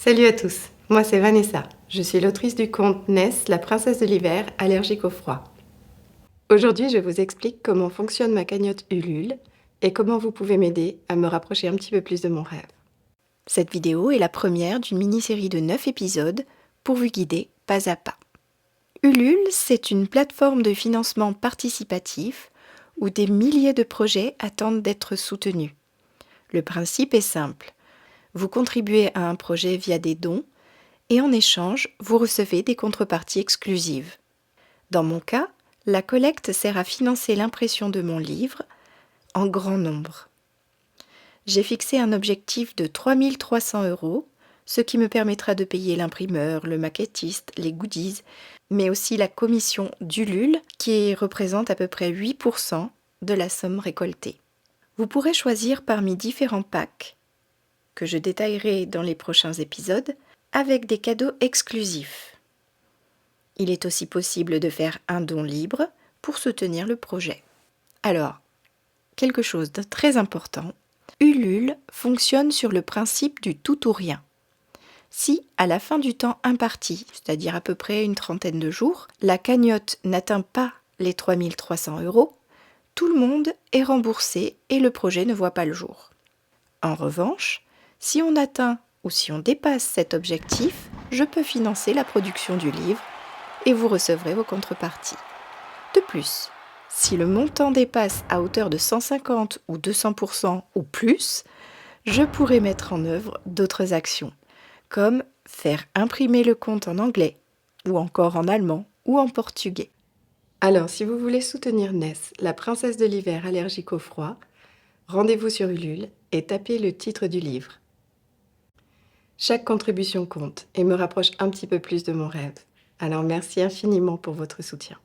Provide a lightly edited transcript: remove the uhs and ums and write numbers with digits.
Salut à tous, moi c'est Vanessa. Je suis l'autrice du conte Ness, la princesse de l'hiver, allergique au froid. Aujourd'hui, je vous explique comment fonctionne ma cagnotte Ulule et comment vous pouvez m'aider à me rapprocher un petit peu plus de mon rêve. Cette vidéo est la première d'une mini-série de 9 épisodes pour vous guider pas à pas. Ulule, c'est une plateforme de financement participatif où des milliers de projets attendent d'être soutenus. Le principe est simple. Vous contribuez à un projet via des dons et en échange, vous recevez des contreparties exclusives. Dans mon cas, la collecte sert à financer l'impression de mon livre en grand nombre. J'ai fixé un objectif de 3 300 €, ce qui me permettra de payer l'imprimeur, le maquettiste, les goodies, mais aussi la commission d'Ulule qui représente à peu près 8% de la somme récoltée. Vous pourrez choisir parmi différents packs que je détaillerai dans les prochains épisodes avec des cadeaux exclusifs. Il est aussi possible de faire un don libre pour soutenir le projet. Alors, quelque chose de très important, Ulule fonctionne sur le principe du tout ou rien. Si, à la fin du temps imparti, c'est-à-dire à peu près une trentaine de jours, la cagnotte n'atteint pas les 3 300 €, tout le monde est remboursé et le projet ne voit pas le jour. En revanche, si on atteint ou si on dépasse cet objectif, je peux financer la production du livre et vous recevrez vos contreparties. De plus, si le montant dépasse à hauteur de 150 ou 200% ou plus, je pourrai mettre en œuvre d'autres actions, comme faire imprimer le conte en anglais, ou encore en allemand ou en portugais. Alors, si vous voulez soutenir Ness, la princesse de l'hiver allergique au froid, rendez-vous sur Ulule et tapez le titre du livre. Chaque contribution compte et me rapproche un petit peu plus de mon rêve. Alors merci infiniment pour votre soutien.